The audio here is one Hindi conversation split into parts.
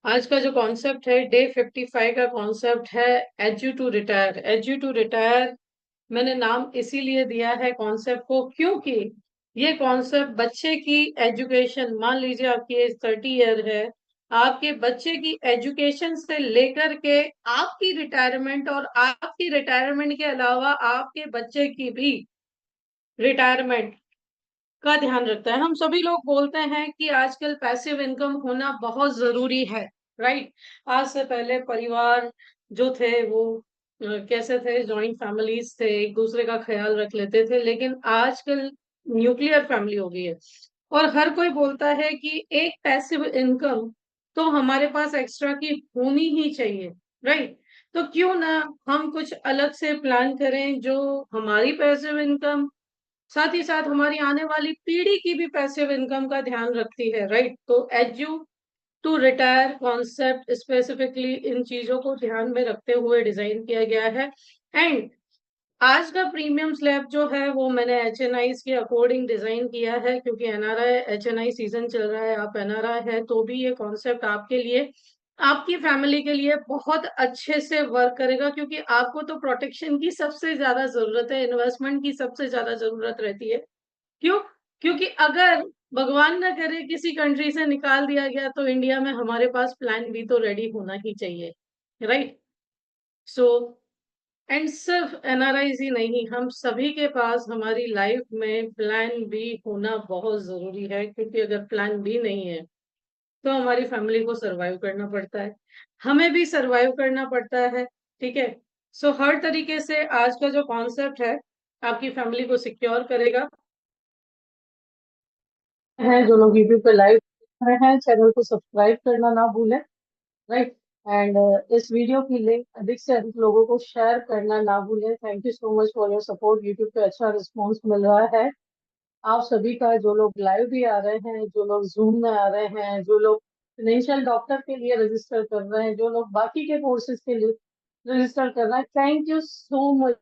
आज का जो कॉन्सेप्ट है डे 55 का कॉन्सेप्ट है age you to retire. Age you to retire मैंने नाम इसीलिए दिया है कॉन्सेप्ट को क्योंकि ये कॉन्सेप्ट बच्चे की एजुकेशन, मान लीजिए आपकी एज 30 ईयर है, आपके बच्चे की एजुकेशन से लेकर के आपकी रिटायरमेंट और आपकी रिटायरमेंट के अलावा आपके बच्चे की भी रिटायरमेंट का ध्यान रखता है। हम सभी लोग बोलते हैं कि आजकल पैसिव इनकम होना बहुत जरूरी है, राइट। आज से पहले परिवार जो थे वो कैसे थे, जॉइंट फैमिलीज थे, एक दूसरे का ख्याल रख लेते थे, लेकिन आजकल न्यूक्लियर फैमिली हो गई है और हर कोई बोलता है कि एक पैसिव इनकम तो हमारे पास एक्स्ट्रा की होनी ही चाहिए, राइट। तो क्यों ना हम कुछ अलग से प्लान करें जो हमारी पैसिव इनकम, साथ ही साथ हमारी आने वाली पीढ़ी की भी पैसिव इनकम का ध्यान रखती है, राइट। तो age you to retire concept specifically इन चीजों को ध्यान में रखते हुए डिजाइन किया गया है। एंड आज का प्रीमियम स्लैब जो है वो मैंने HNI के अकॉर्डिंग डिजाइन किया है, क्योंकि NRI HNI सीजन चल रहा है। आप NRI है तो भी ये कॉन्सेप्ट आपके लिए, आपकी फैमिली के लिए बहुत अच्छे से वर्क करेगा, क्योंकि आपको तो प्रोटेक्शन की सबसे ज्यादा जरूरत है, इन्वेस्टमेंट की सबसे ज्यादा जरूरत रहती है। क्यों? क्योंकि अगर भगवान ना करे किसी कंट्री से निकाल दिया गया तो इंडिया में हमारे पास प्लान बी तो रेडी होना ही चाहिए, राइट। सो एंड सिर्फ NRIs ही नहीं, हम सभी के पास हमारी लाइफ में प्लान बी होना बहुत जरूरी है, क्योंकि अगर प्लान बी नहीं है तो हमारी फैमिली को सरवाइव करना पड़ता है, हमें भी सरवाइव करना पड़ता है, ठीक है। सो हर तरीके से आज का जो कॉन्सेप्ट है आपकी फैमिली को सिक्योर करेगा। है जो लोग यूट्यूब पे लाइव देख रहे हैं, चैनल को सब्सक्राइब करना ना भूलें, राइट। एंड इस वीडियो की लिंक अधिक से अधिक लोगों को शेयर करना ना भूलें। Thank you so much for your support. YouTube पे अच्छा रिस्पॉन्स मिल रहा है आप सभी का, जो लोग लाइव भी आ रहे हैं, जो लोग जूम में आ रहे हैं, जो लोग फाइनेंशियल डॉक्टर के लिए रजिस्टर कर रहे हैं, जो लोग बाकी के कोर्सेज के लिए रजिस्टर कर रहे हैं। Thank you so much,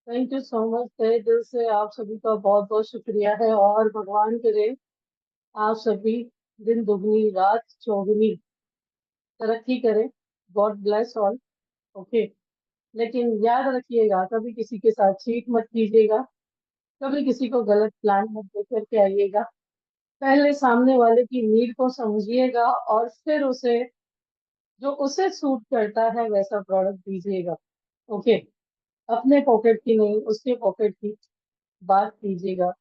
thank you so much, तहे दिल से आप सभी का बहुत बहुत शुक्रिया है। और भगवान करे आप सभी दिन दुगनी रात चौगुनी तरक्की करें। God bless all. ओके। लेकिन याद रखिएगा, कभी किसी के साथ चीट मत कीजिएगा, कभी किसी को गलत प्लान मत दे करके आइएगा। पहले सामने वाले की नीड को समझिएगा और फिर उसे, जो उसे सूट करता है वैसा प्रोडक्ट दीजिएगा। ओके। अपने पॉकेट की नहीं, उसके पॉकेट की बात कीजिएगा।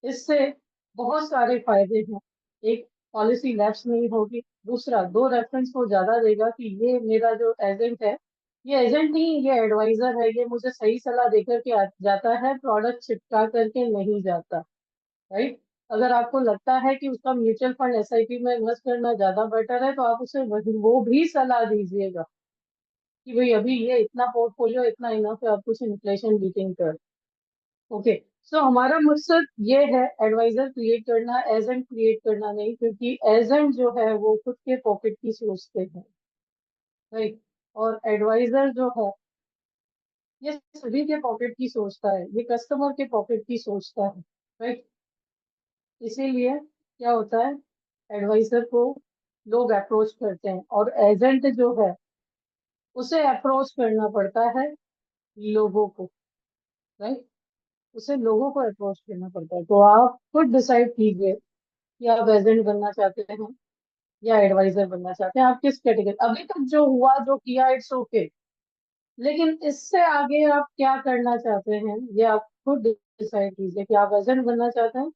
इससे बहुत सारे फायदे हैं। एक, पॉलिसी लैप्स नहीं होगी। दूसरा, दो रेफरेंस को ज्यादा देगा कि ये मेरा जो एजेंट है, ये एजेंट नहीं, ये एडवाइजर है, ये मुझे सही सलाह देकर के जाता है, प्रोडक्ट चिपका करके नहीं जाता, राइट। अगर आपको लगता है कि उसका म्यूचुअल फंड SIP में इन्वेस्ट करना ज्यादा बेटर है तो आप उसे वो भी सलाह दीजिएगा कि भाई अभी ये इतना पोर्टफोलियो इतना इनफ है, आप कुछ इन्फ्लेशन बीटिंग कर। ओके। सो हमारा मकसद ये है एडवाइजर क्रिएट करना, एजेंट क्रिएट करना नहीं, क्योंकि एजेंट जो है वो खुद के पॉकेट की सोचते हैं, राइट। और एडवाइजर जो है ये सभी के पॉकेट की सोचता है, ये कस्टमर के पॉकेट की सोचता है, राइट। इसीलिए क्या होता है, एडवाइजर को लोग अप्रोच करते हैं और एजेंट जो है उसे अप्रोच करना पड़ता है लोगों को, राइट। उसे लोगों को अप्रोच करना पड़ता है। तो आप खुद डिसाइड कीजिए कि आप एजेंट बनना चाहते हैं या एडवाइजर बनना चाहते हैं, आप किस कैटेगरी। अभी तक जो हुआ जो किया इट्स ओके, लेकिन इससे आगे आप क्या करना चाहते हैं ये आप खुद डिसाइड कीजिए कि आप एजेंट बनना चाहते हैं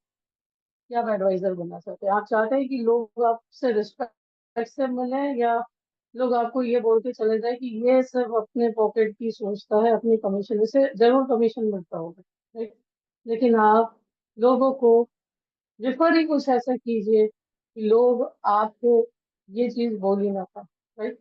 या आप एडवाइजर बनना चाहते हैं। आप चाहते हैं कि लोग आपसे रिस्पेक्ट से मिले, या लोग आपको ये बोल के चले जाए कि ये सिर्फ अपने पॉकेट की सोचता है, अपनी कमीशन, इसे जरूर कमीशन मिलता होगा, राइट। लेकिन आप लोगों को रेफर ही कुछ ऐसा कीजिए कि लोग आपको ये चीज बोल ही ना पाए, राइट।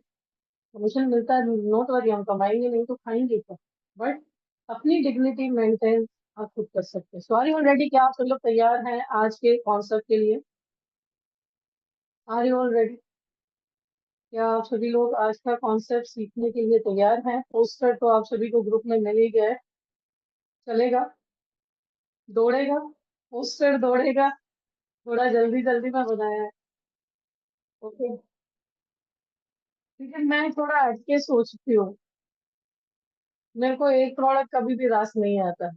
कमीशन मिलता है, नोट वरी, हम कमाएंगे नहीं तो खाएंगे क्या, बट अपनी डिग्निटी मेंटेन आप खुद कर सकते हैं। सॉरी ऑलरेडी, क्या आप सब लोग तैयार हैं आज के कॉन्सेप्ट के लिए? Are you all ready? क्या आप सभी लोग आज का कॉन्सेप्ट सीखने के लिए तैयार हैं? पोस्टर तो आप सभी को ग्रुप में मिल ही गया है। चलेगा? दौड़ेगा? पोस्टर दौड़ेगा? थोड़ा जल्दी जल्दी में बनाया है। ओके। लेकिन मैं थोड़ा हटके सोचती हूँ। मेरे को एक प्रोडक्ट कभी भी रास नहीं आता।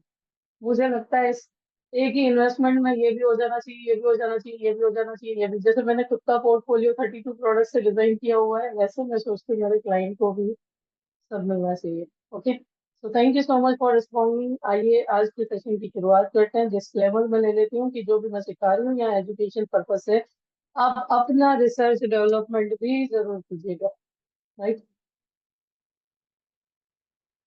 मुझे लगता है इस एक ही इन्वेस्टमेंट में ये भी हो जाना चाहिए, ये भी हो जाना चाहिए, ये भी हो जाना चाहिए, ये भी। जैसे मैंने खुद का पोर्टफोलियो 32 प्रोडक्ट से डिजाइन किया हुआ है, वैसे मैं सोचती हूँ मेरे क्लाइंट को भी सब मिलना चाहिए। ओके, तो thank you so much for responding. आइए आज के सेशन की शुरुआत करते हैं। जिस लेवल में ले लेती हूँ कि जो भी मैं सिखा रही हूँ या एजुकेशन पर्पज से, आप अपना रिसर्च डेवलपमेंट भी जरूर कीजिएगा। राइट।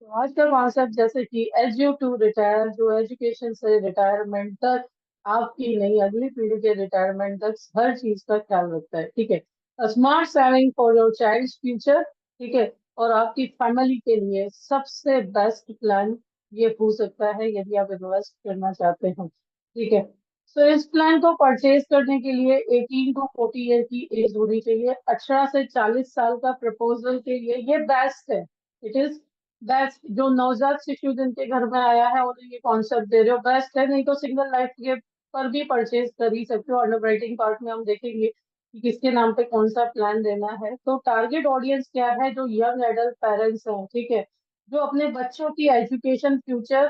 तो आज का कॉन्सेप्ट जैसे कि एजू टू रिटायर, जो एजुकेशन से रिटायरमेंट तक, आपकी नहीं अगली पीढ़ी के रिटायरमेंट तक हर चीज का ख्याल रखता है। ठीक है। Smart saving for your child future. ठीक है। और आपकी फैमिली के लिए सबसे बेस्ट प्लान ये हो सकता है यदि आप इन्वेस्ट करना चाहते हो। ठीक है। सो इस प्लान को परचेज करने के लिए 18 टू 40 ईयर की एज होनी चाहिए। 18 से 40 साल का प्रपोजल के लिए ये बेस्ट है। It is best. जो नवजात शिशु जिनके घर में आया है उन्हें ये कॉन्सेप्ट दे रहे हो, बेस्ट है। नहीं तो सिंगल लाइफ के पर भी परचेज कर ही सकते हो। अंडर राइटिंग पार्ट में हम देखेंगे कि किसके नाम पे कौन सा प्लान देना है। तो टारगेट ऑडियंस क्या है? जो यंग एडल्ट पेरेंट्स हैं, ठीक है, जो अपने बच्चों की एजुकेशन, फ्यूचर,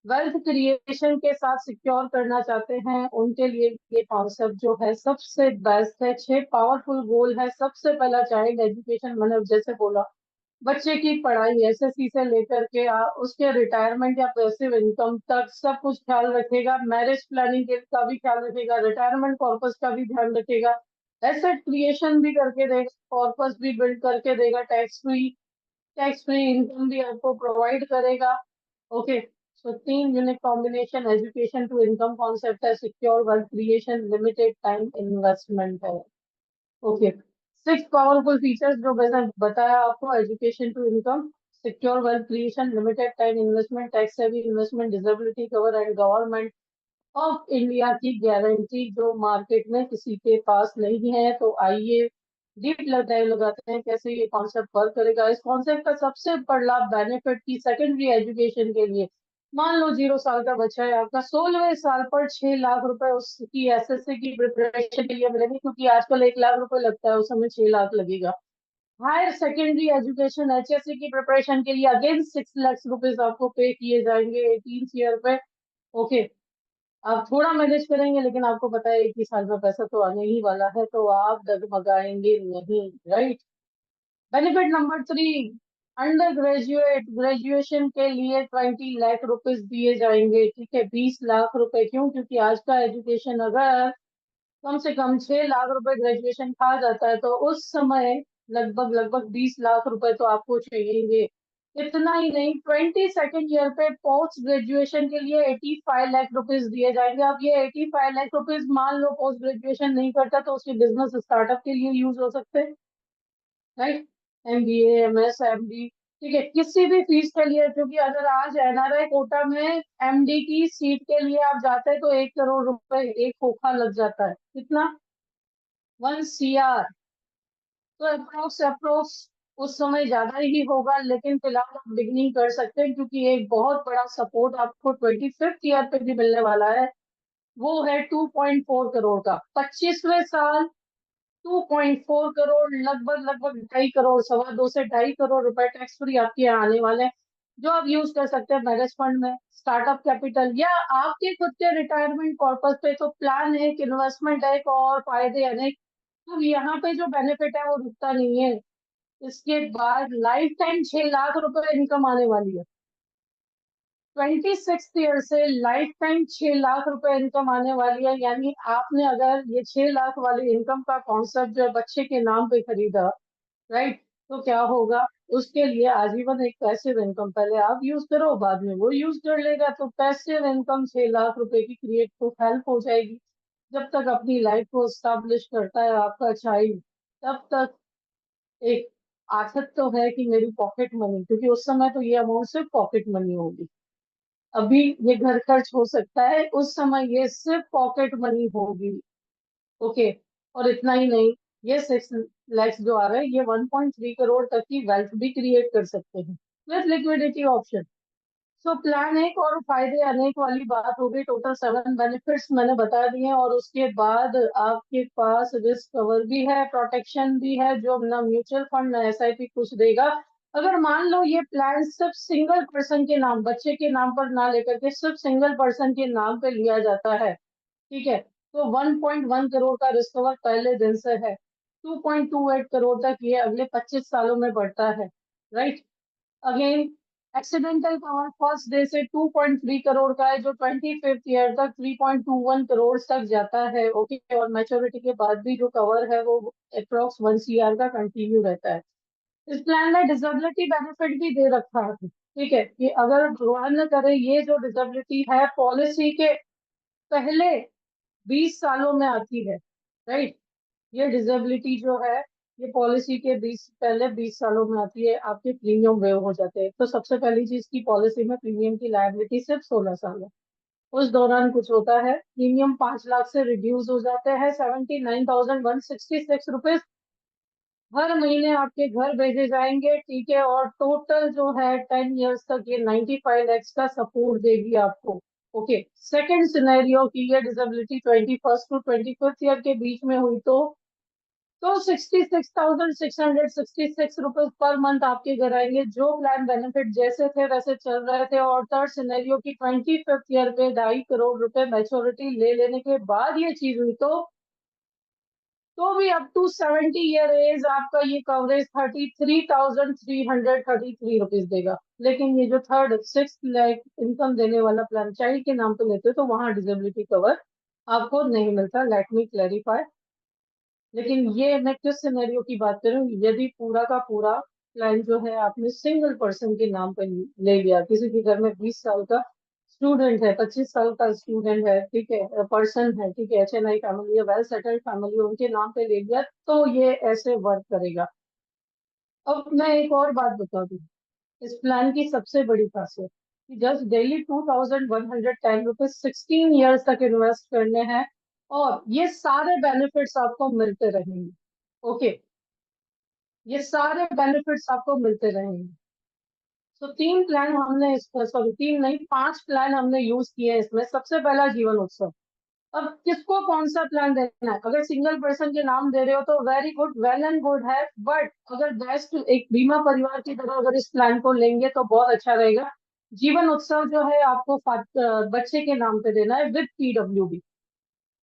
वेल्थ क्रिएशन के साथ सिक्योर करना चाहते हैं, उनके लिए ये कॉन्सेप्ट जो है सबसे बेस्ट है। 6 पावरफुल गोल है। सबसे पहला चाइल्ड एजुकेशन, मैंने जैसे बोला, बच्चे की पढ़ाई एसएससी से लेकर के उसके रिटायरमेंट या पैसिव इनकम तक सब कुछ ख्याल रखेगा। मैरिज प्लानिंग का भी ख्याल रखेगा, रिटायरमेंट कॉर्पस का भी ध्यान रखेगा, एसेट क्रिएशन भी करके देगा, कॉर्पस भी बिल्ड करके देगा, टैक्स फ्री इनकम भी आपको प्रोवाइड करेगा। Okay. So 3 unique combination education to income concept है, secure wealth creation, limited time investment है। ओके। 6 पावरफुल फीचर्स जो मैंने बताया आपको, education to income, secure wealth creation, limited time investment, tax savvy investment, disability cover and government of India की गारंटी, जो मार्केट में किसी के पास नहीं है। तो आइए डीप डाइव लगाते हैं कैसे ये कॉन्सेप्ट वर्क करेगा। इस कॉन्सेप्ट का सबसे बड़ा बेनिफिट की सेकेंडरी एजुकेशन के लिए, मान लो 0 साल का बच्चा है आपका, 16वें साल पर 6 लाख रुपए उसकी एसएससी की प्रिपरेशन के लिए मिलेंगे, क्योंकि आजकल 1 लाख रुपए लगता है, उस समय 6 लाख लगेगा। हायर सेकेंडरी एजुकेशन एचएससी की प्रिपरेशन के लिए अगेन 6 लाख रुपीज आपको पे किए जाएंगे 18 ईयर पे। ओके। आप थोड़ा मैनेज करेंगे, लेकिन आपको पता है एक ही साल में पैसा तो आने ही वाला है, तो आप डगमगाएंगे नहीं। Right. Benefit number 3, under graduate graduation के लिए 20 लाख रुपीज दिए जाएंगे। ठीक है, 20 लाख रुपए। क्यों? क्योंकि आज का एजुकेशन अगर कम से कम 6 लाख रुपए ग्रेजुएशन खा जाता है, तो उस समय लगभग लगभग 20 लाख रुपए तो आपको चाहिए। इतना ही नहीं, 22nd ईयर पे पोस्ट ग्रेजुएशन के लिए 85 लाख रुपीज दिए जाएंगे। अब ये 85 लाख रुपीज, मान लो पोस्ट ग्रेजुएशन नहीं करता तो उसके बिजनेस स्टार्टअप के लिए यूज हो सकते हैं। राइट। एमबीए, एमएस, एमडी, ठीक है, किसी भी फीस के लिए। क्योंकि अगर आज एनआरआई कोटा में एमडी की सीट के लिए आप जाते हैं तो 1 करोड़ रुपए एक खोखा लग जाता है। कितना? 1 CR। तो अप्रोक्स अप्रोक्स उस समय ज्यादा ही होगा, लेकिन फिलहाल आप बिगनिंग कर सकते हैं, क्योंकि एक बहुत बड़ा सपोर्ट आपको 25th ईयर पे भी मिलने वाला है। वो है 2.4 करोड़ का। 25वें साल 2.4 करोड़, लगभग लगभग 2.5 करोड़, 2.25 से 2.5 करोड़ रुपए टैक्स फ्री आपके यहाँ आने वाले हैं, जो आप यूज कर सकते हैं मैनेज फंड में, स्टार्टअप कैपिटल, या आपके खुद के रिटायरमेंट कॉर्पस पे। तो प्लान है, इन्वेस्टमेंट है, और फायदे अनेक। अब यहाँ पे जो बेनिफिट है वो रुकता नहीं है। इसके बाद लाइफ टाइम 6 लाख रुपए इनकम आने वाली है। 26th ईयर से लाइफ टाइम 6 लाख रुपए इनकम आने वाली है। यानी आपने अगर ये 6 लाख वाली इनकम का कॉन्सेप्ट जो है बच्चे के नाम पे खरीदा, राइट, तो क्या होगा? उसके लिए आजीवन एक पैसिव इनकम, पहले आप यूज करो, बाद में वो यूज कर लेगा। तो पैसिव इनकम 6 लाख रुपए की क्रिएट तो हेल्प हो जाएगी। जब तक अपनी लाइफ को स्टैब्लिश करता है आपका चाइल्ड, तब तक एक आदत तो है कि मेरी पॉकेट मनी, क्योंकि उस समय तो ये अमाउंट सिर्फ पॉकेट मनी होगी। अभी ये घर खर्च हो सकता है, उस समय ये सिर्फ पॉकेट मनी होगी। ओके। और इतना ही नहीं, ये 6 लैक्स जो आ रहा है, ये 1.3 करोड़ तक की वेल्थ भी क्रिएट कर सकते हैं विथ लिक्विडिटी ऑप्शन। तो प्लान एक और फायदे अनेक वाली बात हो गई। टोटल 7 बेनिफिट्स मैंने बता दिए हैं, और उसके बाद आपके पास रिस्क कवर भी है, प्रोटेक्शन भी है, जो अपना म्यूचुअल फंड ना एसआईपी कुछ देगा। अगर मान लो ये प्लान सिर्फ सिंगल पर्सन के नाम, बच्चे के नाम पर ना लेकर के सिर्फ सिंगल पर्सन के नाम पे लिया जाता है, ठीक है, तो 1.1 करोड़ का रिस्क कवर पहले दिन से है। 2.28 करोड़ तक ये अगले 25 सालों में बढ़ता है। Right. Again, accidental cover first day से 2.3 करोड़ का है, जो 25th ईयर तक 3.21 करोड़ तक जाता है। ओके, और मैच्योरिटी के बाद भी जो कवर है वो अप्रोक्स 1 CR का कंटिन्यू रहता है। इस प्लान में डिसेबिलिटी बेनिफिट भी दे रखा है, ठीक है, कि अगर भगवान न करे ये जो डिसेबिलिटी है पॉलिसी के पहले 20 सालों में आती है, राइट, ये डिसेबिलिटी जो है ये पॉलिसी के 20 सालों में आती है, आपके प्रीमियम वेव हो जाते हैं। तो सबसे पहली चीज की पॉलिसी में प्रीमियम की लायबिलिटी सिर्फ 16 साल है। उस दौरान कुछ होता है, प्रीमियम 5 लाख से रिड्यूस हो जाते हैं, 79,166 रुपीज हर महीने आपके घर भेजे जाएंगे, ठीक है, और टोटल जो है 10 ईयर्स तक ये 95 लैक्स का सपोर्ट देगी आपको। ओके, सेकेंड सिनेरियो की ये disability 21st to 25th year के बीच में हुई, तो 66,666 रुपीज पर मंथ आपके घर आएंगे, जो प्लान बेनिफिट जैसे थे वैसे चल रहे थे। और थर्ड सिनेरियो की 25th ईयर पे 2.5 करोड़ रुपए मैच्योरिटी ले लेने के बाद ये चीज हुई, तो भी अप टू 70 ईयर एज आपका ये कवरेज 33,333 रुपीज देगा। लेकिन ये जो थर्ड 6 लाख इनकम देने वाला प्लान चाइल्ड के नाम पे लेते हो, तो वहां डिसेबिलिटी कवर आपको नहीं मिलता। Let me clarify. लेकिन ये मैं किस सिनेरियो की बात कर रही हूँ, यदि पूरा का पूरा प्लान जो है आपने सिंगल पर्सन के नाम पर ले लिया, किसी के घर में 20 साल का स्टूडेंट है, 25 साल का स्टूडेंट है, ठीक है, पर्सन है, ठीक है, HNI फैमिली है, वेल सेटल्ड फैमिली, उनके नाम पे ले लिया, तो ये ऐसे वर्क करेगा। अब मैं एक और बात बता दूं, इस प्लान की सबसे बड़ी खासियत कि जस्ट डेली 2,110 रुपीज 16 ईयर्स तक इन्वेस्ट करने हैं, और ये सारे बेनिफिट्स आपको मिलते रहेंगे। ओके, ये सारे बेनिफिट्स आपको मिलते रहेंगे। तो 3 प्लान हमने इस, सॉरी 3 नहीं, 5 प्लान हमने यूज किए हैं इसमें। सबसे पहला जीवन उत्सव। अब किसको कौन सा प्लान देना है? अगर सिंगल पर्सन के नाम दे रहे हो तो very good, well and good है, बट अगर बेस्ट एक बीमा परिवार की तरह अगर इस प्लान को लेंगे तो बहुत अच्छा रहेगा। जीवन उत्सव जो है आपको बच्चे के नाम पे देना है विद PWD।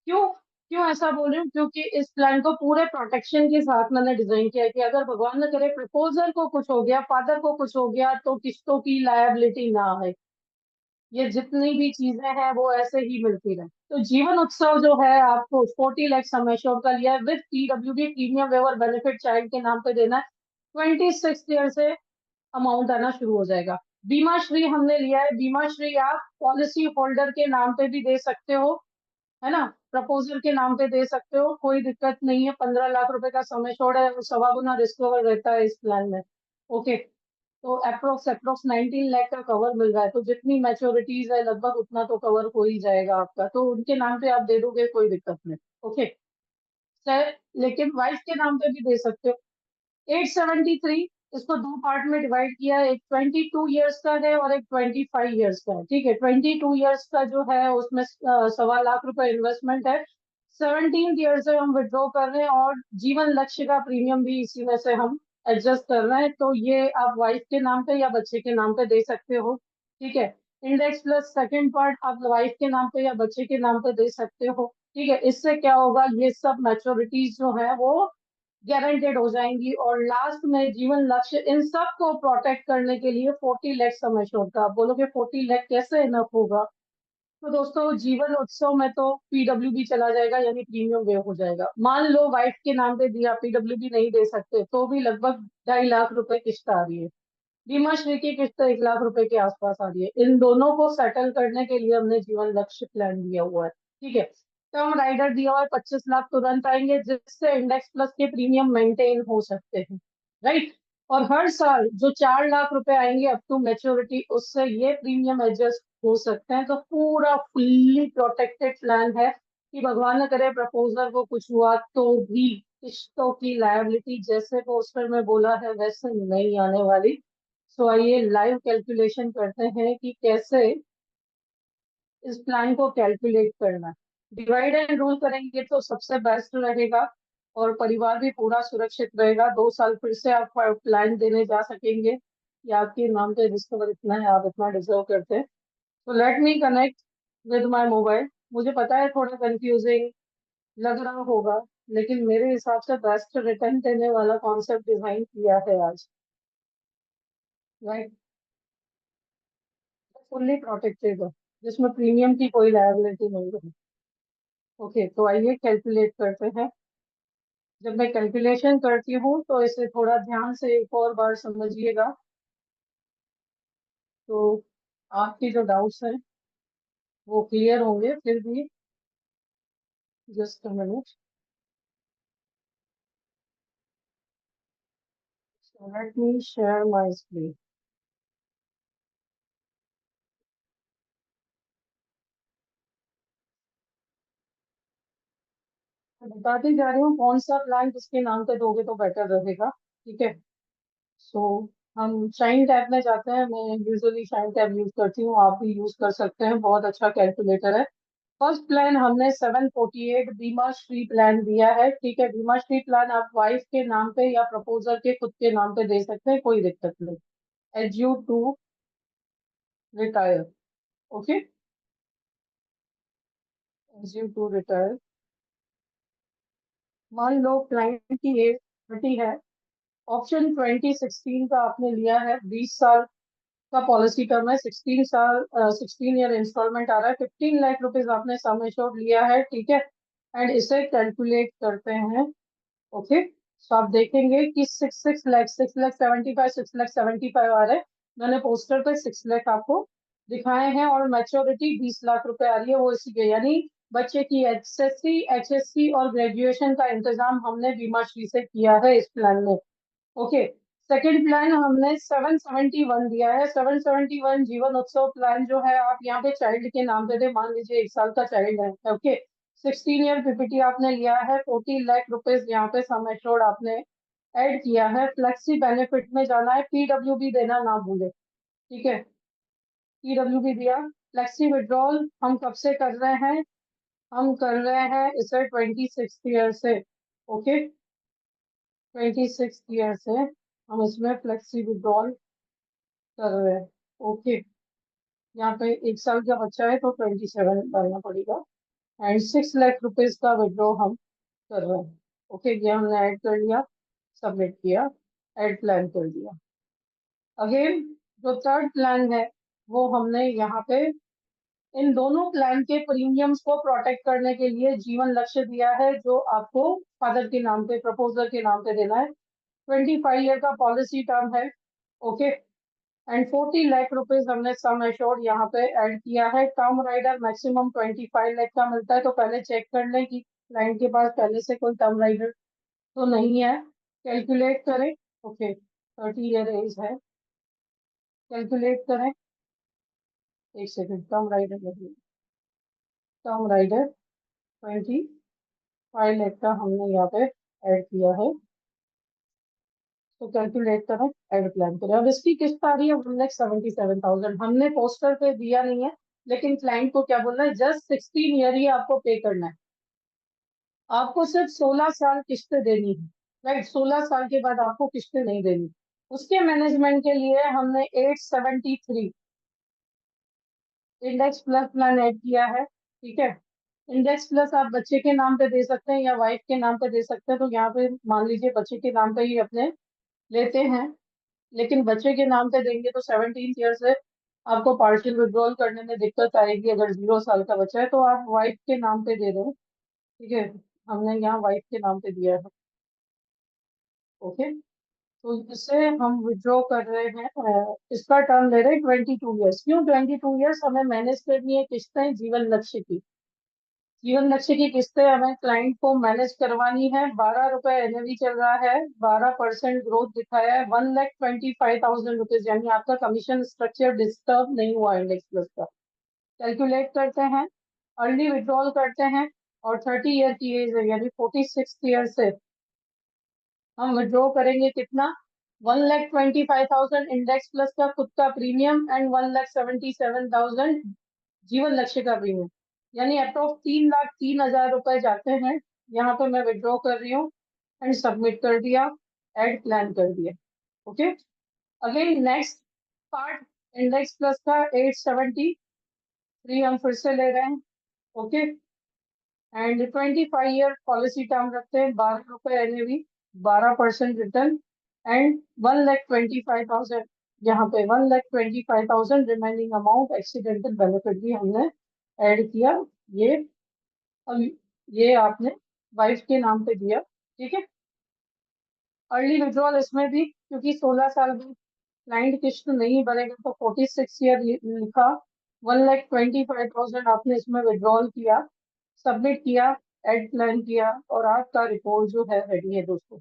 क्यों? क्यों ऐसा बोल रही हूँ? क्योंकि इस प्लान को पूरे प्रोटेक्शन के साथ मैंने डिजाइन किया है कि अगर भगवान न करे प्रपोजल को कुछ हो गया, फादर को कुछ हो गया, तो किस्तों की लायबिलिटी ना है। ये जितनी भी चीजें हैं वो ऐसे ही मिलती रहे। तो जीवन उत्सव जो है आपको 40 लाख सम एश्योर्ड का लिया है with PWD, premium waiver benefit child के नाम पे देना है। 26 ईयर से अमाउंट आना शुरू हो जाएगा। बीमा श्री हमने लिया है, बीमा श्री आप पॉलिसी होल्डर के नाम पे भी दे सकते हो, है ना, प्रपोजल के नाम पे दे सकते हो, कोई दिक्कत नहीं है। 15 लाख रुपए का सम एश्योर्ड है, सवा गुना रिस्क कवर रहता है इस प्लान में। ओके, तो अप्रोक्स अप्रोक्स 19 लाख का कवर मिल रहा है, तो जितनी मैच्योरिटीज है लगभग उतना तो कवर हो ही जाएगा आपका, तो उनके नाम पे आप दे दोगे, कोई दिक्कत नहीं। ओके सर, लेकिन वाइफ के नाम पे भी दे सकते हो। 873, इसको 2 पार्ट में डिवाइड किया है, एक 22 ईयर्स का है और एक 25 ईयर्स का है, ठीक है। 22 ईयर्स का जो है उसमें सवा लाख रुपए इन्वेस्टमेंट है। 17 ईयर से हम विड्रॉ कर रहे हैं, और जीवन लक्ष्य का प्रीमियम भी इसी में से हम एडजस्ट कर रहे हैं, तो ये आप वाइफ के नाम पे या बच्चे के नाम पे दे सकते हो, ठीक है। इंडेक्स प्लस सेकंड पार्ट आप वाइफ के नाम पे या बच्चे के नाम पे दे सकते हो, ठीक है। इससे क्या होगा, ये सब मैच्योरिटीज जो है वो गारंटेड हो जाएंगी, और लास्ट में जीवन लक्ष्य इन सब को प्रोटेक्ट करने के लिए 40 लाख सम एश्योर्ड का। आप बोलोगे 40 लाख कैसे इनफ होगा? तो दोस्तों, जीवन उत्सव में तो PWD चला जाएगा, यानी प्रीमियम वे हो जाएगा। मान लो वाइफ के नाम पे दिया, PWD नहीं दे सकते, तो भी लगभग 2.5 लाख रुपए किस्त आ रही है। बीमा श्री की किस्त 1 लाख रुपए के आसपास आ रही है। इन दोनों को सेटल करने के लिए हमने जीवन लक्ष्य प्लान दिया हुआ है, ठीक है। टर्म राइडर दिया हुआ है, 25 लाख तुरंत आएंगे, जिससे इंडेक्स प्लस के प्रीमियम मेंटेन हो सकते हैं, राइट। और हर साल जो 4 लाख रुपए आएंगे अप टू मेच्योरिटी, उससे ये प्रीमियम एडजस्ट हो सकते हैं। तो पूरा फुल्ली प्रोटेक्टेड प्लान है कि भगवान न करे प्रपोजर को कुछ हुआ तो भी किस्तों की लायबिलिटी जैसे को उस पर मैं बोला है वैसे नहीं आने वाली। सो आइए लाइव कैलकुलेशन करते हैं कि कैसे इस प्लान को कैलकुलेट करना है। डिवाइड एंड रूल करेंगे तो सबसे बेस्ट रहेगा और परिवार भी पूरा सुरक्षित रहेगा। 2 साल फिर से आप प्लान देने जा सकेंगे कि आपके नाम पे डिस्कवर इतना है, आप इतना डिजर्व करते हैं। तो let me connect with my mobile. मुझे पता है थोड़ा कंफ्यूजिंग लग रहा होगा, लेकिन मेरे हिसाब से बेस्ट रिटर्न देने वाला कॉन्सेप्ट डिजाइन किया है आज। राइट, फुल्ली प्रोटेक्टेड है, जिसमें प्रीमियम की कोई लायबिलिटी नहीं है। ओके, तो आइए कैलकुलेट करते हैं। जब मैं कैलकुलेशन करती हूँ तो इसे थोड़ा ध्यान से एक और बार समझिएगा, तो आपके जो डाउट्स हैं वो क्लियर होंगे। फिर भी just a minute, let me share my screen. बताते जा रही हूँ कौन सा प्लान किसके नाम पे दोगे तो बेटर रहेगा। ठीक है, सो हम शाइन टैब में जाते हैं। मैं यूजुअली शाइन टैब यूज करती हूँ, आप भी यूज कर सकते हैं, बहुत अच्छा कैलकुलेटर है। फर्स्ट प्लान हमने 748 बीमा श्री प्लान दिया है। ठीक है, बीमा श्री प्लान आप वाइफ के नाम पे या प्रपोजर के खुद के नाम पे दे सकते हैं, कोई दिक्कत नहीं। Age you to retire. Okay, age you to retire. मान लो क्लाइंट की एज 30 है। ऑप्शन 2016 का आपने लिया है, 20 साल का पॉलिसी टर्म है, 16 साल 16 ईयर इंस्टॉलमेंट आ रहा है, 15 लाख रुपीज आपने सम एश्योर्ड लिया है। ठीक है, एंड इसे कैलकुलेट करते हैं। ओके, सो आप देखेंगे कि 6 6 लाख 6 लाख 75 6 लाख 75 आ रहे हैं। मैंने पोस्टर पे 6 लाख आपको दिखाए हैं और मैच्योरिटी 20 लाख रुपए आ रही है, वो इसी के यानी बच्चे की एचएससी एचएससी और ग्रेजुएशन का इंतजाम हमने बीमा श्री से किया है इस प्लान में। ओके, सेकंड प्लान हमने 771 दिया है। 771 जीवन उत्सव प्लान जो है, आप यहाँ पे चाइल्ड के नाम पे दे, मान लीजिए 1 साल का चाइल्ड है। ओके, 16 ईयर पीपीटी आपने लिया है, 40 लाख रुपीज यहाँ पे सम एश्योर्ड आपने ऐड किया है। फ्लेक्सी बेनिफिट में जाना है, पीडब्ल्यूबी देना ना भूले। ठीक है, पीडब्ल्यूबी दिया। फ्लेक्सी विड्रॉल हम कब से कर रहे हैं? हम कर रहे हैं इसे 26 ईयर से। ओके, 26 ईयर से हम इसमें फ्लेक्सी विड्रॉल कर रहे हैं। ओके, यहाँ पे 1 साल का बच्चा है तो 27 डालना पड़ेगा एंड 6 लाख रुपीज का विड्रॉ हम कर रहे हैं। ओके, ये हमने ऐड कर लिया, सबमिट किया, ऐड प्लान कर दिया। अगेन जो थर्ड प्लान है वो हमने यहाँ पे इन दोनों प्लान के प्रीमियम्स को प्रोटेक्ट करने के लिए जीवन लक्ष्य दिया है, जो आपको फादर के नाम पे प्रपोजर के नाम पे देना है। 25 ईयर का पॉलिसी टर्म है। ओके, एंड 40 लाख रुपीज हमने सम एश्योर्ड यहाँ पे ऐड किया है। टर्म राइडर मैक्सिमम 25 लाख का मिलता है, तो पहले चेक कर लें कि क्लाइंट के पास पहले से कोई टर्म राइडर तो नहीं है। कैलकुलेट करें। ओके, 30 ईयर एज है, कैलकुलेट करें। एक सेकंड, टर्म राइडर नहीं, टर्म राइडर 25 लाख का हमने यहाँ पे ऐड किया है। तो कैलकुलेट करें, एड प्लान करें। अब इसकी किस्त आ रही है 1,77,000। हमने पोस्टर पे दिया नहीं है, लेकिन क्लाइंट को क्या बोलना है, जस्ट 16 ईयर ही आपको पे करना है। आपको सिर्फ 16 साल किस्तें देनी है। राइट, 16 साल के बाद आपको किस्तें नहीं देनी। उसके मैनेजमेंट के लिए हमने 873 इंडेक्स प्लस प्लान ऐड किया है। ठीक है, इंडेक्स प्लस आप बच्चे के नाम पे दे सकते हैं या वाइफ के नाम पे दे सकते हैं। तो यहाँ पे मान लीजिए बच्चे के नाम पे ही अपने लेते हैं, लेकिन बच्चे के नाम पे देंगे तो 17 ईयर से आपको पार्शियल विड्रॉल करने में दिक्कत आएगी। अगर 0 साल का बच्चा है तो आप वाइफ के नाम पे दे रहे हैं। ठीक है, हमने यहाँ वाइफ के नाम पे दिया है। ओके, तो इससे हम विड्रॉ कर रहे हैं। इसका टर्म ले रहे हैं 22 ईयर्स। क्यों 22 ईयर्स? हमें मैनेज करनी है किस्तें जीवन लक्ष्य की। जीवन लक्ष्य की किस्तें हमें क्लाइंट को मैनेज करवानी है। 12 रुपए एनएवी चल रहा है, 12% ग्रोथ दिखाया है, 1,25,000 रुपीज, यानी आपका कमीशन स्ट्रक्चर डिस्टर्ब नहीं हुआ इंडेक्स प्लस का। कैलकुलेट करते हैं, अर्ली विड्रॉल करते हैं और 30 ईयर की एज है, यानी 46 ईयर से हम विड्रॉ करेंगे कितना? 1,25,000 इंडेक्स प्लस का खुद का प्रीमियम एंड 1,77,000 जीवन लक्ष्य का प्रीमियम, यानी अप्रोक्स 3,03,000 रुपए जाते हैं। यहाँ पे मैं विड्रॉ कर रही हूँ एंड सबमिट कर दिया, एड प्लान कर दिया। Okay, again next part, index plus का 873 हम फिर से ले रहे हैं। Okay, and 25 year policy term रखते हैं, 12 रुपए एनएवी, 12% रिटर्न एंड 1,25,000, यहाँ पे 1,25,000 रिमेनिंग अमाउंट एक्सीडेंटल बेनिफिट भी हमने ऐड किया। ये अब ये आपने वाइफ के नाम पे दिया, ठीक है। अर्ली विड्रॉल इसमें भी, क्योंकि 16 साल में क्लाइंट किस्त नहीं भरेगा तो 46 ईयर लिखा, 1,25,000 आपने इसमें विड्रॉल किया, सबमिट किया, एड प्लान किया और आपका रिपोर्ट जो है रेडी है दोस्तों।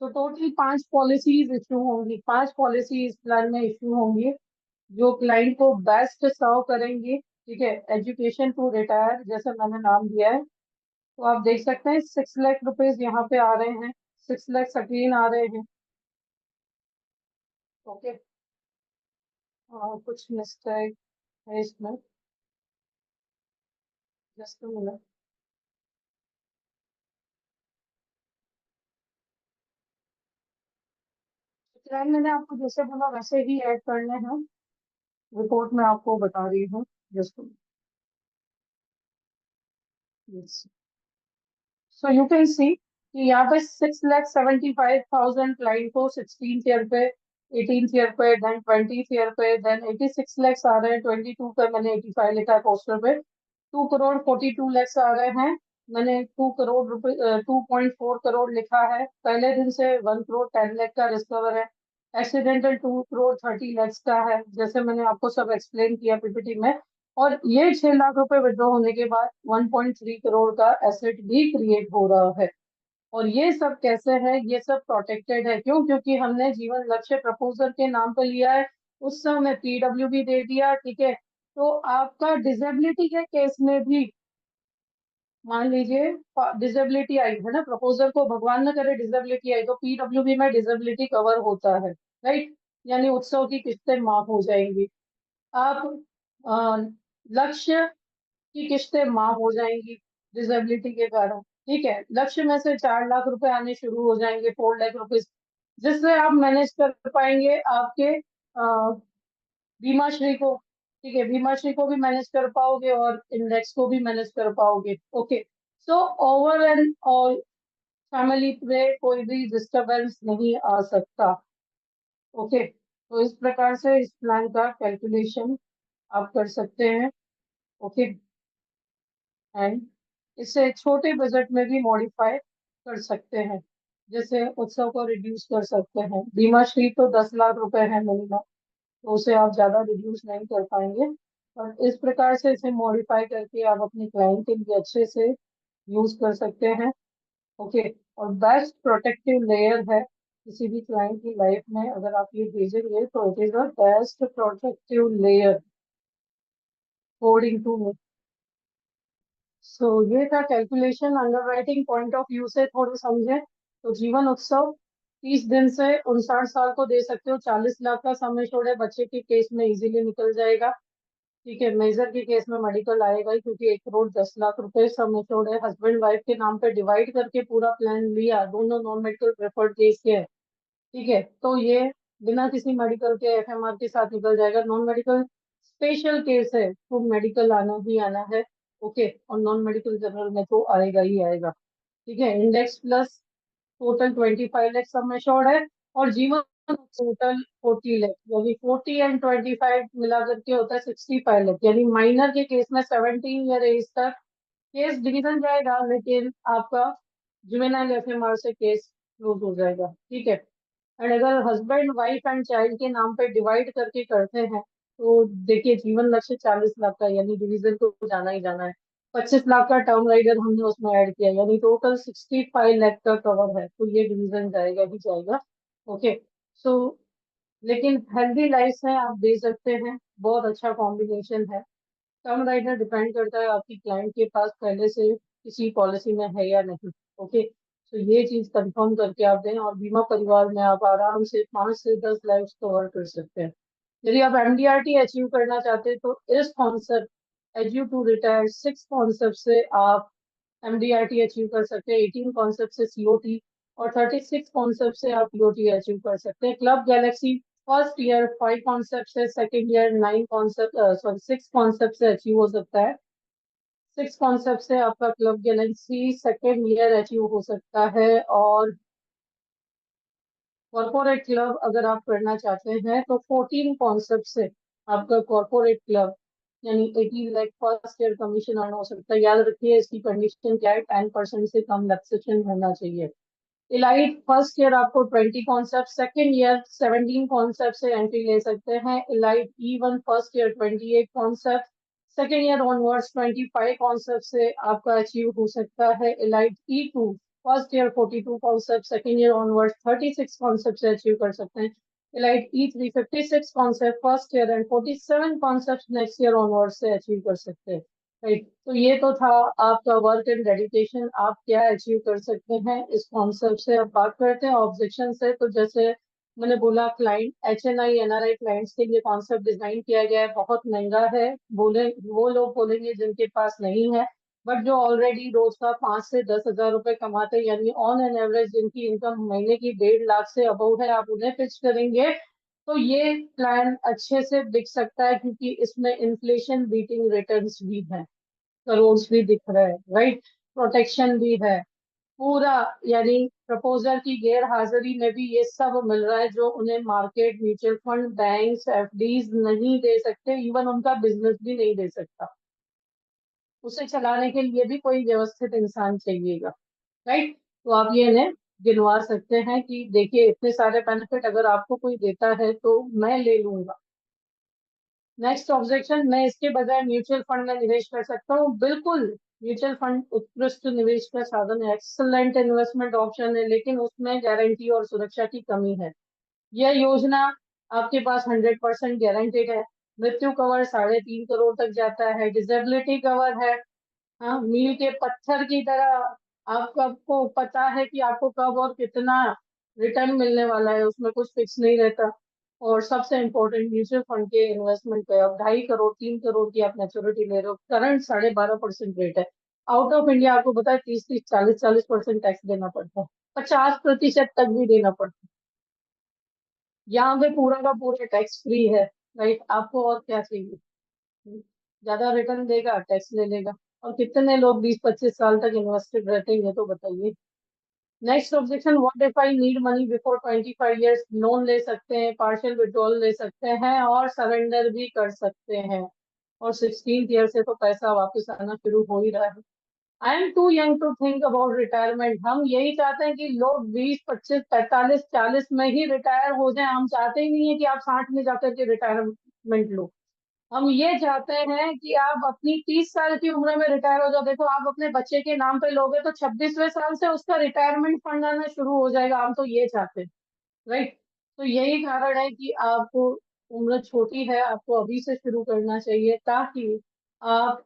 तो टोटल 5 पॉलिसीज इशू होंगी, 5 पॉलिसी इस प्लान में इशू होंगी जो क्लाइंट को बेस्ट सर्व करेंगे, ठीक है। एजुकेशन टू रिटायर जैसे मैंने नाम दिया है, तो आप देख सकते हैं 6 लाख रुपीज यहाँ पे आ रहे हैं, 6 लाख सेकेंड आ रहे हैं। ओके, कुछ मिस्टेक है इसमें, जस्ट मिनट। प्लान मैंने आपको जैसे बोला वैसे ही ऐड करने हैं, रिपोर्ट में आपको बता रही हूँ just. So you can see कि यहाँ पे 6,75,000 क्लाइंट को 16th ईयर पे, 18th ईयर पे, देन 20th ईयर पे, देन 86 lakhs आ रहे हैं, 22 पे मैंने 85 लिखा है पोस्टर पे, 2 करोड़ 42 lakhs आ रहे हैं, मैंने 2 पॉइंट 4 करोड़ लिखा है। पहले दिन से 1 करोड़ 10 लाख का रिस्कवर है, एक्सीडेंटल 2 करोड़ 30 lakhs का है, जैसे मैंने आपको सब एक्सप्लेन किया पीपीटी में। और ये 6 लाख रुपए विड्रॉ होने के बाद 1.3 करोड़ का एसेट भी क्रिएट हो रहा है। और ये सब कैसे है, ये सब प्रोटेक्टेड है, क्यों? क्योंकि हमने जीवन लक्ष्य प्रपोजर के नाम पे लिया है, उस समय पीडब्ल्यू भी दे दिया, ठीक है। तो आपका डिसेबिलिटी के केस में भी, मान लीजिए डिसेबिलिटी आई है ना, प्रपोजर को भगवान न करे डिसेबिलिटी आई, तो पीडब्ल्यूबी में डिसेबिलिटी कवर होता है, राइट, यानी उत्सव की किस्तें माफ हो जाएंगी। आप अ, लक्ष्य की किस्तें माफ हो जाएंगी डिसेबिलिटी के कारण, ठीक है। लक्ष्य में से 4 लाख रुपए आने शुरू हो जाएंगे, 4 लाख रुपीज, जिससे आप मैनेज कर पाएंगे आपके बीमा श्री को, ठीक है, बीमा श्री को भी मैनेज कर पाओगे और इंडेक्स को भी मैनेज कर पाओगे। Okay, so over and all family पे कोई भी डिस्टरबेंस नहीं आ सकता। ओके, तो इस प्रकार से इस प्लान का कैलकुलेशन आप कर सकते हैं। ओके, एंड इसे छोटे बजट में भी मॉडिफाई कर सकते हैं, जैसे उत्सव को रिड्यूस कर सकते हैं। बीमा श्री तो 10 लाख रुपए है मिनिमम, तो उसे आप ज्यादा रिड्यूस नहीं कर पाएंगे, और इस प्रकार से इसे मॉडिफाई करके आप अपने क्लाइंट के लिए अच्छे से यूज कर सकते हैं। ओके, और बेस्ट प्रोटेक्टिव लेयर है किसी भी क्लाइंट की लाइफ में, अगर आप ये भेजेंगे तो it is the best protective layer according to me. So ये था calculation, underwriting point of view से थोड़े समझे तो जीवन उत्सव 30 दिन से 59 साल को दे सकते हो, 40 लाख का सम एश्योर्ड है, बच्चे के केस में इजीली निकल जाएगा, ठीक है। मेजर के केस में मेडिकल आएगा ही, क्योंकि 1 करोड़ 10 लाख रुपए सम एश्योर्ड है, हस्बैंड वाइफ के नाम पे डिवाइड करके पूरा प्लान लिया, दोनों नॉन मेडिकल प्रेफर्ड केस के हैं, ठीक है। तो ये बिना किसी मेडिकल के एफएमआर के साथ निकल जाएगा। नॉन मेडिकल स्पेशल केस है तो मेडिकल आना ही आना है, ओके, और नॉन मेडिकल जनरल में तो आएगा ही आएगा, ठीक है। Index plus total 25 lakh sum assured है, और जीवन टोटल 40 लाख, यानी 40 एंड 25 मिला करके होता है 65 लाख, यानी माइनर के केस में 17 ईयर एज तक केस डिवीजन जाएगा, लेकिन आपका जुवेनाइल एफएमआर से केस क्लोज हो जाएगा, ठीक है। एंड अगर हस्बैंड वाइफ एंड चाइल्ड के नाम पे डिवाइड करके करते हैं तो देखिए जीवन लक्ष्य 40 लाख का, यानी डिवीजन तो जाना ही जाना है। 25 लाख का टर्म राइडर हमने उसमें ऐड किया, यानी टोटल 65 लाख का कवर है, तो ये डिवीजन जाएगा ही जाएगा। ओके, सो लेकिन हेल्दी लाइफ है, आप दे सकते हैं, बहुत अच्छा कॉम्बिनेशन है। टर्म राइडर डिपेंड करता है आपकी क्लाइंट के पास पहले से किसी पॉलिसी में है या नहीं। ओके, तो ये चीज कंफर्म करके आप दें, और बीमा परिवार में आप आराम से 5 से 10 लाइफ कवर कर सकते हैं। यदि आप एमडीआरटी अचीव करना चाहते हैं तो इस concept age you to retire 6 concept से आप एमडीआरटी अचीव कर सकते हैं, 18 कॉन्सेप्ट से सीओटी, और 36 कॉन्सेप्ट से आप पीओटी अचीव कर सकते हैं। Club galaxy first year 5 concept से, second year 9 concept, sorry 6 concept से अचीव हो सकता है। 6 कॉन्सेप्ट से आपका club galaxy second year achieve हो सकता है। और कॉर्पोरेट क्लब अगर आप करना चाहते हैं तो 14 कॉन्सेप्ट से आपका कॉर्पोरेट क्लब यानी 18 lakh first year commission earn हो सकता है। याद रखिए इसकी कंडीशन क्या है, 10% से कम लक्सेशन होना चाहिए। इलाइट फर्स्ट ईयर आपको 20 कॉन्सेप्ट, सेकेंड ईयर 17 कॉन्सेप्ट से एंट्री ले सकते हैं। Elite E1 first year 28 concept, second year onwards 25 concept से आपका अचीव हो सकता है। Elite E2 first year 42 concept, second year onwards 36 concept से अचीव कर सकते हैं। Elite E3 56 concept first year and 47 concept next year onward से अचीव कर सकते हैं। राइट, तो ये तो था आपका वर्क एंड डेडिकेशन, आप क्या अचीव कर सकते हैं इस कॉन्सेप्ट से। अब बात करते हैं ऑब्जेक्शन से। तो जैसे मैंने बोला, क्लाइंट HNI NRI क्लाइंट्स के लिए कॉन्सेप्ट डिजाइन किया गया है, बहुत महंगा है। बोले वो लोग बोलेंगे जिनके पास नहीं है, बट जो ऑलरेडी रोज का 5 से 10 हजार रुपए कमाते हैं, यानी ऑन एन एवरेज जिनकी इनकम महीने की 1.5 लाख से अबव है, आप उन्हें पिच करेंगे तो ये प्लान अच्छे से बिक सकता है, क्योंकि इसमें इन्फ्लेशन बीटिंग रिटर्न्स भी है, करोड़ भी दिख रहा है, राइट, प्रोटेक्शन भी है पूरा। यानी प्रपोजर की गैर हाजिरी में भी ये सब मिल रहा है जो उन्हें market, mutual fund, banks, FDs नहीं दे सकते, इवन उनका बिजनेस भी नहीं दे सकता। उसे चलाने के लिए भी कोई व्यवस्थित इंसान चाहिएगा, राइट। तो आप ये इन्हें गिनवा सकते हैं कि देखिए इतने सारे बेनिफिट अगर आपको कोई देता है तो मैं ले लूंगा। नेक्स्ट ऑब्जेक्शन, मैं इसके बजाय म्यूचुअल फंड में निवेश कर सकता हूँ। बिल्कुल, म्यूचुअल फंड उत्कृष्ट निवेश का साधन है, एक्सलेंट इन्वेस्टमेंट ऑप्शन है, लेकिन उसमें गारंटी और सुरक्षा की कमी है। यह योजना आपके पास 100% गारंटेड है। मृत्यु कवर 3.5 करोड़ तक जाता है। डिसेबिलिटी कवर है, हाँ, मील के पत्थर की तरह। आपको पता है कि आपको कब और कितना रिटर्न मिलने वाला है, उसमें कुछ फिक्स नहीं रहता। और सबसे इम्पोर्टेंट, म्यूचुअल फंड के इन्वेस्टमेंट पे अब 2.5 करोड़ 3 करोड़ की आप मैच्योरिटी ले रहे हो, करंट 12.5% रेट है। आउट ऑफ इंडिया आपको पता है 30-30 40-40% टैक्स देना पड़ता है, 50% तक भी देना पड़ता है। यहाँ पे पूरा का पूरा टैक्स फ्री है, राइट। आपको और क्या चाहिए, ज्यादा रिटर्न देगा, टैक्स ले लेगा। और कितने लोग 20-25 साल तक इन्वेस्टेड रहते हैं, ये तो बताइए। Next objection, what if I need money before 25 years, loan ले सकते हैं, पार्शियल विड्रॉल ले सकते हैं, और सरेंडर भी कर सकते हैं। और 16th ईयर से तो पैसा वापस आना शुरू हो ही रहा है। I am too young to think about retirement, हम यही चाहते हैं कि लोग 20 25 45 40 में ही रिटायर हो जाएं। हम चाहते ही नहीं है कि आप 60 में जाकर के रिटायरमेंट लो। हम ये चाहते हैं कि आप अपनी 30 साल की उम्र में रिटायर हो जाओ। देखो, आप अपने बच्चे के नाम पे लोगे तो 26वें साल से उसका रिटायरमेंट फंड आना शुरू हो जाएगा। हम तो ये चाहते हैं, राइट। तो यही कारण है कि आपको, उम्र छोटी है, आपको अभी से शुरू करना चाहिए, ताकि आप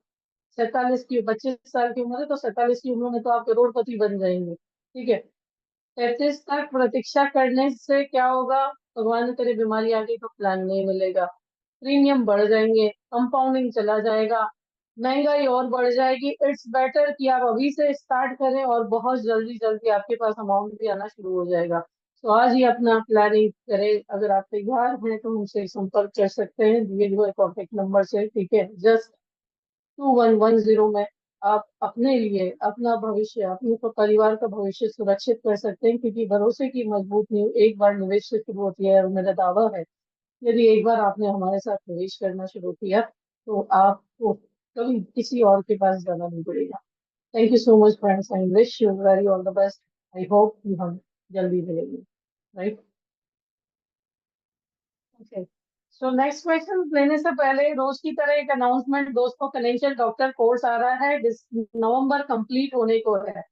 25 साल की उम्र है तो 47 की उम्र में तो आप करोड़पति बन जाएंगे, ठीक है। 33 तक प्रतीक्षा करने से क्या होगा, भगवान ने करे बीमारी आ गई तो प्लान नहीं मिलेगा, प्रीमियम बढ़ जाएंगे, कंपाउंडिंग चला जाएगा, महंगाई और बढ़ जाएगी। इट्स बेटर कि आप अभी से स्टार्ट करें और बहुत जल्दी जल्दी आपके पास अमाउंट भी आना शुरू हो जाएगा। तो आज ही अपना प्लानिंग करें। अगर आप तैयार हैं तो हमसे संपर्क कर सकते हैं दिए हुए कॉन्टेक्ट नंबर से, ठीक है। जस्ट 2110 में आप अपने लिए, अपना भविष्य, अपने परिवार का भविष्य सुरक्षित कर सकते हैं, क्योंकि भरोसे की मजबूत नींव एक बार निवेश से शुरू होती है। और मेरा दावा है, यदि एक बार आपने हमारे साथ निवेश करना शुरू किया तो आपको कभी किसी और के पास जाना नहीं पड़ेगा। Thank you so much friends, I wish you very all the best. I hope कि हम जल्दी मिलेंगे, right. Okay, so next question लेने से पहले रोज की तरह एक अनाउंसमेंट, दोस्तों, फाइनेंशियल डॉक्टर कोर्स आ रहा है, नवंबर कंप्लीट होने को है,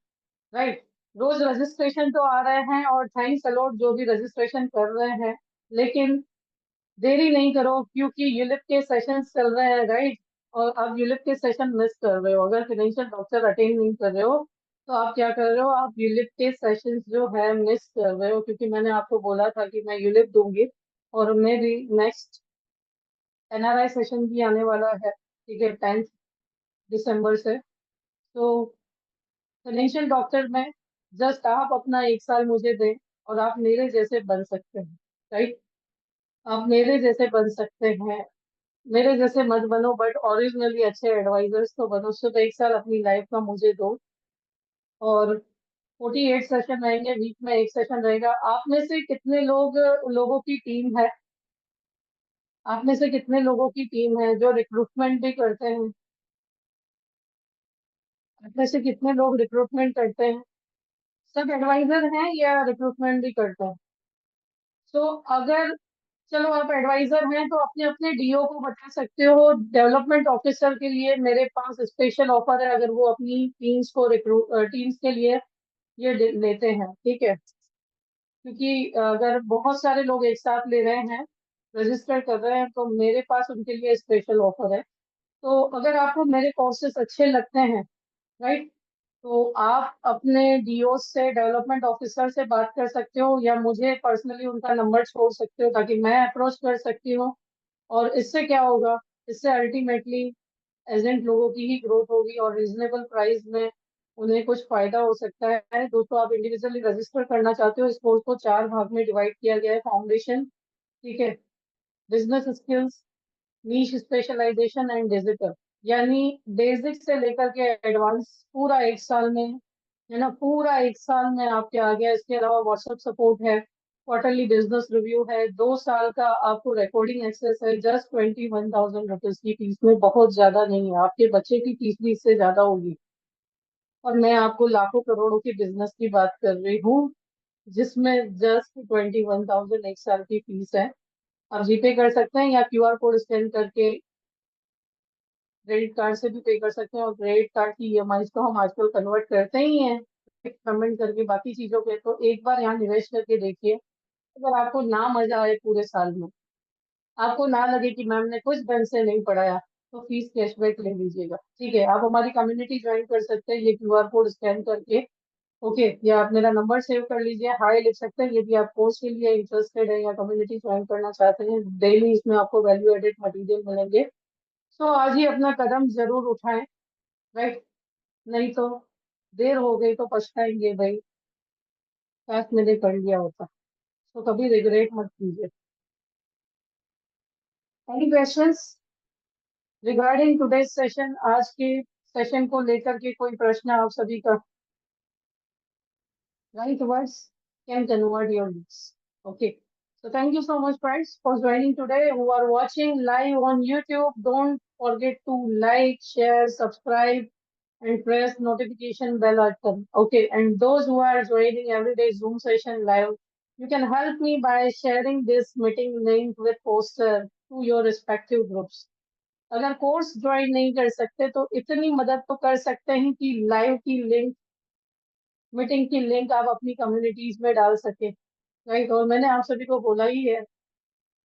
राइट। रोज रजिस्ट्रेशन तो आ रहे हैं, और थैंक्स अलॉट जो भी रजिस्ट्रेशन कर रहे हैं, लेकिन देरी नहीं करो, क्योंकि यूलिप के सेशन चल रहे हैं, राइट। और अब यूलिप के सेशन मिस कर रहे हो, अगर फाइनेंशियल डॉक्टर अटेंड नहीं कर रहे हो तो आप क्या कर रहे हो, आप यूलिप के सेशंस जो है मिस कर रहे हो, क्योंकि मैंने आपको बोला था कि मैं यूलिप दूंगी। और मैं भी नेक्स्ट एनआरआई सेशन भी आने वाला है, ठीक है, 10 दिसंबर से। तो फाइनेंशियल डॉक्टर में जस्ट आप अपना 1 साल मुझे दें और आप मेरे जैसे बन सकते हैं। राइट, आप मेरे जैसे बन सकते हैं। मेरे जैसे मत बनो, बट ओरिजिनली अच्छे एडवाइजर्स तो बनो। सिर्फ 1 साल अपनी लाइफ का मुझे दो। और 48 सेशन रहेंगे, वीक में एक सेशन रहेगा। आप में से कितने लोगों की टीम है, आप में से कितने लोगों की टीम है जो रिक्रूटमेंट भी करते हैं? आप में से कितने लोग रिक्रूटमेंट करते हैं? सब एडवाइजर हैं या रिक्रूटमेंट भी करते हैं? तो अगर, चलो आप एडवाइजर हैं तो अपने अपने डीओ को बता सकते हो, डेवलपमेंट ऑफिसर के लिए मेरे पास स्पेशल ऑफर है, अगर वो अपनी टीम्स के लिए ये लेते हैं, ठीक है। क्योंकि अगर बहुत सारे लोग एक साथ ले रहे हैं, रजिस्टर कर रहे हैं, तो मेरे पास उनके लिए स्पेशल ऑफर है। तो अगर आपको मेरे कोर्सेज अच्छे लगते हैं, राइट, तो आप अपने डीओ से, डेवलपमेंट ऑफिसर से बात कर सकते हो, या मुझे पर्सनली उनका नंबर छोड़ सकते हो ताकि मैं अप्रोच कर सकती हूँ। और इससे क्या होगा, इससे अल्टीमेटली एजेंट लोगों की ही ग्रोथ होगी और रीजनेबल प्राइस में उन्हें कुछ फायदा हो सकता है। दोस्तों, आप इंडिविजुअली रजिस्टर करना चाहते हो, इस कोर्स को 4 भाग में डिवाइड किया गया है। फाउंडेशन, ठीक है, business skills, niche specialisation and digital. यानी बेसिक से लेकर के एडवांस पूरा 1 साल में है ना, पूरा 1 साल में आपके आ गया। इसके अलावा व्हाट्सएप सपोर्ट है, क्वार्टरली बिजनेस रिव्यू है, 2 साल का आपको रिकॉर्डिंग एक्सेस है। जस्ट 21,000 रुपीज की फीस में, बहुत ज्यादा नहीं है, आपके बच्चे की फीस भी इससे ज्यादा होगी। और मैं आपको लाखों करोड़ों की बिजनेस की बात कर रही हूँ, जिसमें जस्ट 21,000 1 साल की फीस है। आप जीपे कर सकते हैं या क्यूआर कोड स्कैन करके क्रेडिट कार्ड से भी पे कर सकते हैं। और क्रेडिट कार्ड की ईएमआई तो हम आजकल कन्वर्ट करते ही हैं पेमेंट करके बाकी चीजों के। तो एक बार यहाँ निवेश करके देखिए। अगर आपको ना मजा आए पूरे साल में, आपको ना लगे कि मैम ने कुछ ढंग से नहीं पढ़ाया, तो फीस कैशबैक ले लीजिएगा, ठीक है। आप हमारी कम्युनिटी ज्वाइन कर सकते हैं ये क्यूआर कोड स्कैन करके। ओके, या आप मेरा नंबर सेव कर लीजिए, हाय लिख सकते हैं यदि आप कोर्स के लिए इंटरेस्टेड है या कम्युनिटी ज्वाइन करना चाहते हैं। डेली इसमें आपको वैल्यू एडेड मटेरियल मिलेंगे। सो आज ही अपना कदम जरूर उठाएं, राइट, नहीं तो देर हो गई तो पछताएंगे भाई, काश मैंने पढ़ लिया होता। तो कभी रिग्रेट मत कीजिए। Any questions regarding today's session? आज के सेशन को लेकर के कोई प्रश्न आप सभी का? Right words can convert your lives. Okay. So thank you so much, friends, for joining today. Who are watching live on YouTube, don't forget to like, share, subscribe, and press notification bell icon. Okay. And those who are joining everyday Zoom session live, you can help me by sharing this meeting link with poster to your respective groups. अगर कोर्स ज्वाइन नहीं कर सकते तो इतनी मदद तो कर सकते हैं कि लाइव की लिंक, मीटिंग की लिंक आप अपनी कम्युनिटीज में डाल सके, राइट। और मैंने आप सभी को बोला ही है